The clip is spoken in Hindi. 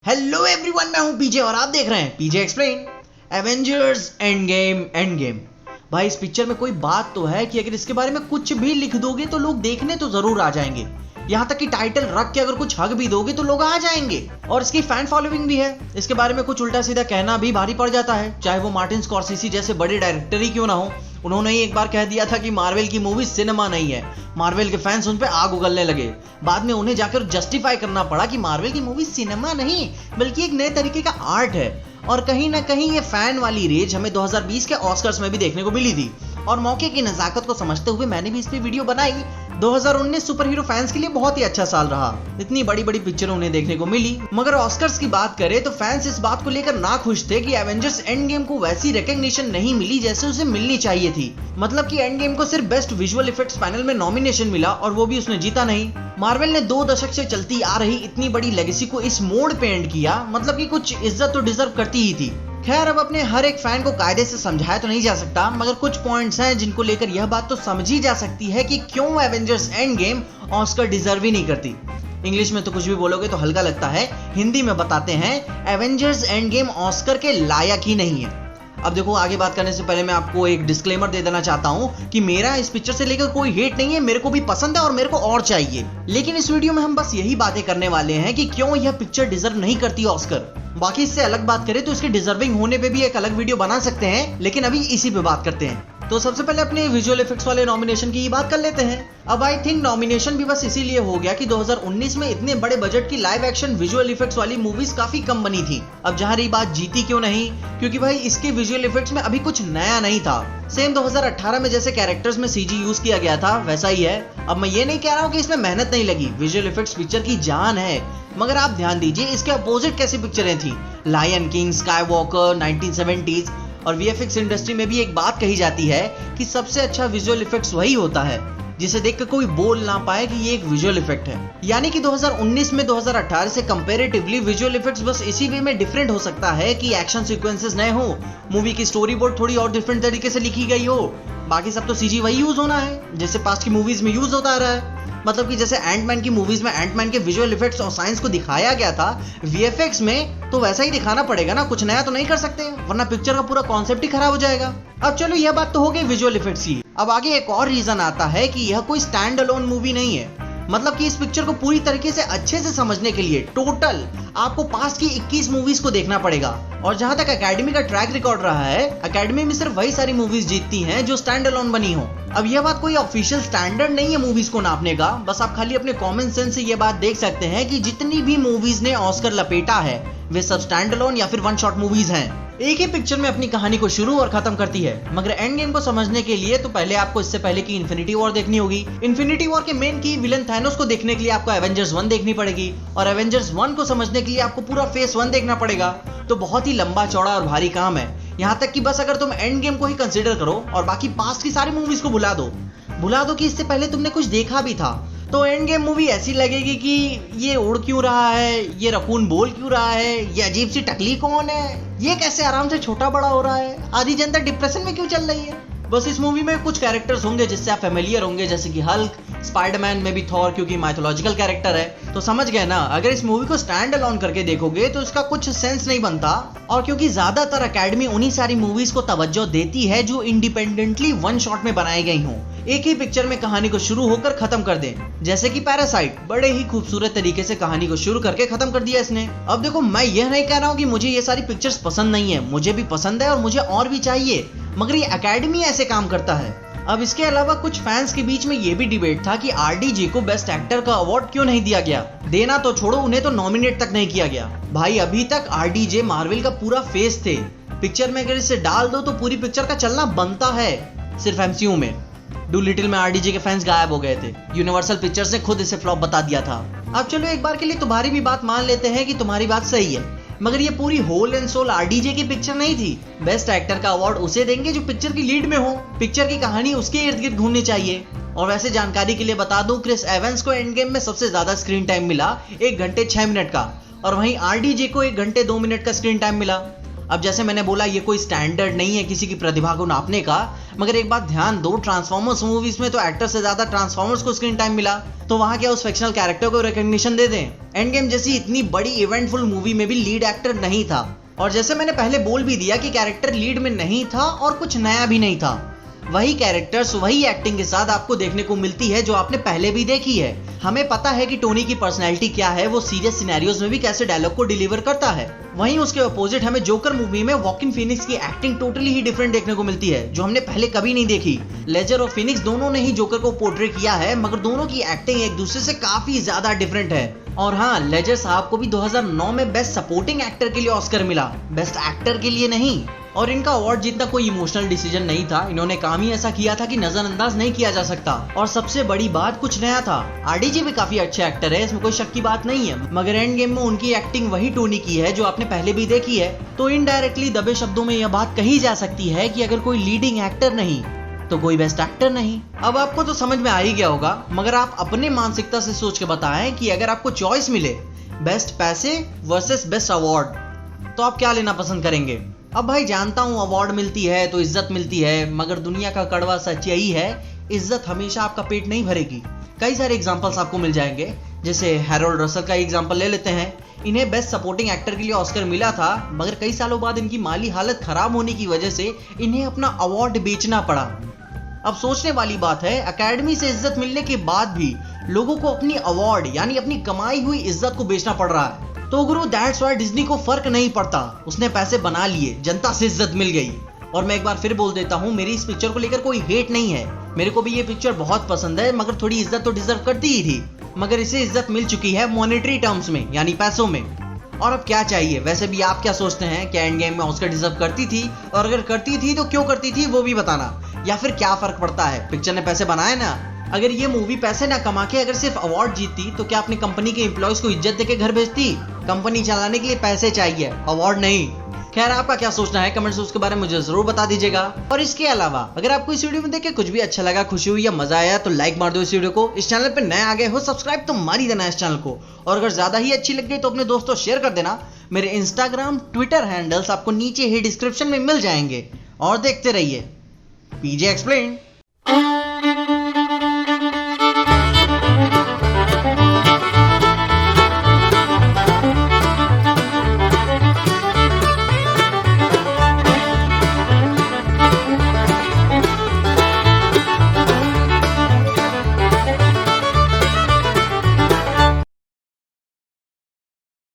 हेलो एवरीवन, मैं हूं पीजे और आप देख रहे हैं PJ explain. Avengers endgame. भाई इस पिक्चर में कोई बात तो है कि अगर इसके बारे में कुछ भी लिख दोगे तो लोग देखने तो जरूर आ जाएंगे। यहाँ तक कि टाइटल रख के अगर कुछ हक भी दोगे तो लोग आ जाएंगे और इसकी फैन फॉलोइंग भी है। इसके बारे में कुछ उल्टा सीधा कहना भी भारी पड़ जाता है, चाहे वो मार्टिन स्कॉर्सेसी जैसे बड़े डायरेक्टर ही क्यों ना हो। उन्होंने ही एक बार कह दिया था कि मार्वल की मूवी सिनेमा नहीं है। मार्वल के फैंस उन पे आग उगलने लगे। बाद में उन्हें जाकर जस्टिफाई करना पड़ा कि मार्वल की मूवी सिनेमा नहीं बल्कि एक नए तरीके का आर्ट है। और कहीं ना कहीं ये फैन वाली रेज हमें 2020 के ऑस्कर्स में भी देखने को मिली थी और मौके की नजाकत को समझते हुए मैंने भी इस पे वीडियो बनाई। 2019 सुपर हीरो फैंस के लिए बहुत ही अच्छा साल रहा। इतनी बड़ी बड़ी पिक्चर उन्हें देखने को मिली, मगर ऑस्कर्स की बात करें तो फैंस इस बात को लेकर ना खुश थे कि एवेंजर्स एंड गेम को वैसी रिकॉग्निशन नहीं मिली जैसे उसे मिलनी चाहिए थी। मतलब कि एंड गेम को सिर्फ बेस्ट विजुअल इफेक्ट्स पैनल में नॉमिनेशन मिला और वो भी उसने जीता नहीं। मार्वल ने 2 दशक से चलती आ रही इतनी बड़ी लेगेसी को इस मोड़ पे एंड किया, मतलब कि कुछ इज्जत तो डिजर्व करती ही थी। खैर, अब अपने हर एक फैन को कायदे से समझाया तो नहीं जा सकता, मगर कुछ पॉइंट्स हैं जिनको लेकर यह बात तो समझी जा सकती है कि क्यों Avengers endgame Oscar deserve ही नहीं करती। इंग्लिश में तो कुछ भी बोलोगे तो हल्का लगता है, हिंदी में बताते हैं एवेंजर्स एंड गेम ऑस्कर के लायक ही नहीं है। अब देखो, आगे बात करने से पहले मैं आपको एक डिस्क्लेमर दे देना चाहता हूं कि मेरा इस पिक्चर से लेकर कोई हेट नहीं है, मेरे को भी पसंद है और मेरे को और चाहिए। लेकिन इस वीडियो में हम बस यही बातें करने वाले हैं कि क्यों यह पिक्चर डिजर्व नहीं करती ऑस्कर। बाकी इससे अलग बात करें तो इसके डिजर्विंग होने पे भी एक अलग वीडियो बना सकते हैं, लेकिन अभी इसी पे बात करते हैं। तो सबसे पहले अपने विजुअल इफेक्ट्स वाले नॉमिनेशन की बात कर लेते हैं। अब आई थिंक नॉमिनेशन भी बस इसीलिए हो गया कि 2019 में इतने बड़े बजट की लाइव एक्शन विजुअल इफेक्ट्स वाली मूवीज काफी कम बनी थी। अब जहां रही बात जीती क्यों नहीं, क्योंकि भाई इसके विजुअल इफेक्ट्स में अभी कुछ नया नहीं था। सेम 2018 में जैसे कैरेक्टर्स में सीजी यूज किया गया था वैसा ही है। अब मैं ये नहीं कह रहा हूँ कि इसमें मेहनत नहीं लगी, विजुअल इफेक्ट्स पिक्चर की जान है, मगर आप ध्यान दीजिए इसके अपोजिट कैसी पिक्चरें थी। Lion king, sky walker, 1970s और वीएफएक्स इंडस्ट्री में भी एक बात कही जाती है कि सबसे अच्छा विजुअल इफेक्ट्स वही होता है जिसे देखकर कोई बोल ना पाए कि ये एक विजुअल इफेक्ट है। यानी कि 2019 में 2018 से कंपैरेटिवली विजुअल इफेक्ट्स बस इसी वे में डिफरेंट हो सकता है कि एक्शन सीक्वेंसेस नए हो, मूवी की स्टोरी बोर्ड थोड़ी और डिफरेंट तरीके से लिखी गई हो, बाकी सब तो सीजी वही यूज होना है जैसे पास्ट की मूवीज में यूज होता रहा है। मतलब कि जैसे एंटमैन की मूवीज में एंटमैन के विजुअल इफेक्ट्स और साइंस को दिखाया गया था, वीएफएक्स में तो वैसा ही दिखाना पड़ेगा ना, कुछ नया तो नहीं कर सकते वरना पिक्चर का पूरा कॉन्सेप्ट ही खराब हो जाएगा। अब चलो, यह बात तो हो गई विजुअल इफेक्ट्स की। अब आगे एक और रीजन आता है कि यह कोई स्टैंड अलोन मूवी नहीं है। मतलब कि इस पिक्चर को पूरी तरीके से अच्छे से समझने के लिए टोटल आपको पास्ट की 21 मूवीज को देखना पड़ेगा। और जहां तक एकेडमी का ट्रैक रिकॉर्ड रहा है, एकेडमी में सिर्फ वही सारी मूवीज जीतती हैं जो स्टैंड अलोन बनी हो। अब यह बात कोई ऑफिशियल स्टैंडर्ड नहीं है मूवीज को नापने का, बस आप खाली अपने कॉमन सेंस से यह बात देख सकते हैं कि जितनी भी मूवीज ने ऑस्कर लपेटा है वे सब स्टैंड अलोन या फिर वन शॉट मूवीज हैं। एक ही पिक्चर में अपनी कहानी को शुरू और खत्म करती है। मगर एंड गेम को समझने के लिए तो पहले आपको इससे पहले की इन्फिनिटी वॉर देखनी होगी। इन्फिनिटी वॉर के मेन की विलन थैनोस को देखने के लिए आपको एवेंजर्स 1 देखनी पड़ेगी और एवेंजर्स 1 को समझने के लिए आपको पूरा फेस 1 देखना पड़ेगा। तो बहुत ही लंबा चौड़ा और भारी काम है। यहाँ तक कि बस अगर तुम एंड गेम को ही कंसिडर करो और बाकी पास्ट की सारी मूवीज को भुला दो कि इससे पहले तुमने कुछ देखा भी था, तो एंड गेम मूवी ऐसी लगेगी कि ये उड़ क्यों रहा है, ये रकून बोल क्यों रहा है, ये अजीब सी टकली कौन है, ये कैसे आराम से छोटा बड़ा हो रहा है, आधी जनता डिप्रेशन में क्यों चल रही है। बस इस मूवी में कुछ कैरेक्टर्स होंगे जिससे आप फेमिलियर होंगे, जैसे कि हल्क, स्पाइडरमैन में भी थॉर क्योंकि माइथोलॉजिकल कैरेक्टर है। तो समझ गए ना, अगर इस मूवी को स्टैंड अलोन करके देखोगे तो इसका कुछ सेंस नहीं बनता। और क्योंकि ज्यादातर एकेडमी उन्हीं सारी मूवीज को तवज्जो देती है जो इंडिपेंडेंटली वन शॉट में बनाई गई हों, एक ही पिक्चर में कहानी को शुरू होकर खत्म कर दें। जैसे कि पैरासाइट बड़े ही खूबसूरत तरीके से कहानी को शुरू करके खत्म कर दिया इसने। अब देखो, मैं यह नहीं कह रहा हूँ कि मुझे ये सारी पिक्चर्स पसंद नहीं है, मुझे भी पसंद है और मुझे और भी चाहिए, मगर ये एकेडमी ऐसे काम करता है। अब इसके अलावा कुछ फैंस के बीच में ये भी डिबेट था कि आरडीजे को बेस्ट एक्टर का अवार्ड क्यों नहीं दिया गया। देना तो छोड़ो, उन्हें तो नॉमिनेट तक नहीं किया गया। भाई अभी तक आरडीजे मार्वल का पूरा फेस थे, पिक्चर में अगर इसे डाल दो तो पूरी पिक्चर का चलना बनता है। सिर्फ एमसीयू में डू लिटिल में आरडीजे के फैंस गायब हो गए थे, यूनिवर्सल पिक्चर्स ने खुद इसे फ्लॉप बता दिया था। अब चलो, एक बार के लिए तुम्हारी भी बात मान लेते हैं कि तुम्हारी बात सही है, मगर ये पूरी होल एंड सोल आरडीजे की पिक्चर नहीं थी। बेस्ट एक्टर का अवार्ड उसे देंगे जो पिक्चर की लीड में हो, पिक्चर की कहानी उसके इर्द गिर्द घूमनी चाहिए। और वैसे जानकारी के लिए बता दूं, क्रिस एवंस को एंड गेम में सबसे ज्यादा स्क्रीन टाइम मिला 1 घंटे 6 मिनट का, और वहीं आरडीजे को 1 घंटे 2 मिनट का स्क्रीन टाइम मिला। अब जैसे मैंने बोला ये कोई स्टैंडर्ड नहीं है किसी की प्रतिभा को नापने का, मगर एक बात ध्यान दो, ट्रांसफॉर्मर्स मूवीज में तो एक्टर से ज्यादा ट्रांसफॉर्मर्स को स्क्रीन टाइम मिला, तो वहां क्या उस फिक्शनल कैरेक्टर को रिकॉग्निशन दे दें? एंड गेम जैसी इतनी बड़ी इवेंटफुल मूवी में भी लीड एक्टर नहीं था, और जैसे मैंने पहले बोल भी दिया कि कैरेक्टर लीड में नहीं था और कुछ नया भी नहीं था। वही कैरेक्टर्स वही एक्टिंग के साथ आपको देखने को मिलती है जो आपने पहले भी देखी है। हमें पता है कि टोनी की पर्सनैलिटी क्या है, वो सीरियस सिनेरियोज में भी कैसे डायलॉग को डिलीवर करता है। वहीं उसके अपोजिट हमें जोकर मूवी में वॉकिन फिनिक्स की एक्टिंग टोटली ही डिफरेंट देखने को मिलती है, जो हमने पहले कभी नहीं देखी। लेजर और फिनिक्स दोनों ने ही जोकर को पोर्ट्रे किया है, मगर दोनों की एक्टिंग एक दूसरे से काफी ज्यादा डिफरेंट है। और हाँ, लेजर साहब को भी 2009 में बेस्ट सपोर्टिंग एक्टर के लिए ऑस्कर मिला, बेस्ट एक्टर के लिए नहीं। और इनका अवार्ड जीतना कोई इमोशनल डिसीजन नहीं था, इन्होंने काम ही ऐसा किया था कि नजरअंदाज नहीं किया जा सकता। और सबसे बड़ी बात, कुछ नया था। आरडीजे भी काफी अच्छे एक्टर है, इसमें कोई शक की बात नहीं है, मगर एंड गेम में उनकी एक्टिंग वही टोनी की है जो आपने पहले भी देखी है। तो इनडायरेक्टली दबे शब्दों में यह बात कही जा सकती है कि अगर कोई लीडिंग एक्टर नहीं तो कोई बेस्ट एक्टर नहीं। अब आपको तो समझ में आ ही गया होगा, मगर आप अपने मानसिकता से सोच के बताएं कि अगर आपको चॉइस मिले बेस्ट पैसे वर्सेस बेस्ट अवार्ड, तो आप क्या लेना पसंद करेंगे? अब भाई जानता हूं अवार्ड मिलती है तो इज्जत मिलती है, मगर दुनिया का कड़वा सच यही है, इज्जत हमेशा आपका पेट नहीं भरेगी। कई सारे एग्जांपल्स आपको मिल जाएंगे, जैसे हैरोल्ड रसल का एग्जांपल ले लेते हैं। इन्हें बेस्ट सपोर्टिंग एक्टर के लिए ऑस्कर मिला था, मगर कई सालों बाद इनकी माली हालत खराब होने की वजह से इन्हें अपना अवार्ड बेचना पड़ा। अब सोचने वाली बात है, अकेडमी से इज्जत मिलने के बाद भी लोगों को अपनी अवार्ड यानी अपनी कमाई हुई इज्जत को बेचना पड़ रहा है। तो गुरु दैट्स व्हाई डिज्नी को फर्क नहीं पड़ता, उसने पैसे बना लिए, जनता से इज्जत मिल गई। और मैं एक बार फिर बोल देता हूँ, मेरी इस पिक्चर को लेकर कोई हेट नहीं है, मेरे को भी ये पिक्चर बहुत पसंद है, मगर थोड़ी इज्जत तो डिजर्व करती ही थी। मगर इसे इज्जत मिल चुकी है मॉनेटरी टर्म्स में, यानी पैसों में। और अब क्या चाहिए? वैसे भी आप क्या सोचते हैं, क्या एंड गेम में ऑस्कर डिजर्व करती थी? और अगर करती थी तो क्यों करती थी, वो भी बताना। या फिर क्या फर्क पड़ता है, पिक्चर ने पैसे बनाए ना। अगर ये मूवी पैसे ना कमा के अगर सिर्फ अवार्ड जीतती, तो क्या अपनी कंपनी के एम्प्लॉयज को इज्जत देके घर भेजती? कंपनी चलाने के लिए पैसे चाहिए, अवार्ड नहीं। खैर, आपका क्या सोचना है कमेंट्स में उसके बारे में मुझे जरूर बता दीजिएगा। और इसके अलावा अगर आपको इस वीडियो में देख के कुछ भी अच्छा लगा, खुशी हुई या मजा आया, तो लाइक मार दो इस वीडियो को। इस चैनल पे नए आ गए हो, सब्सक्राइब तो मार ही देना इस चैनल को। और अगर ज्यादा ही अच्छी लग गई तो अपने दोस्तों शेयर कर देना। मेरे इंस्टाग्राम ट्विटर हैंडल्स आपको नीचे ही डिस्क्रिप्शन में मिल जाएंगे। और देखते रहिए पीजे एक्सप्लेन।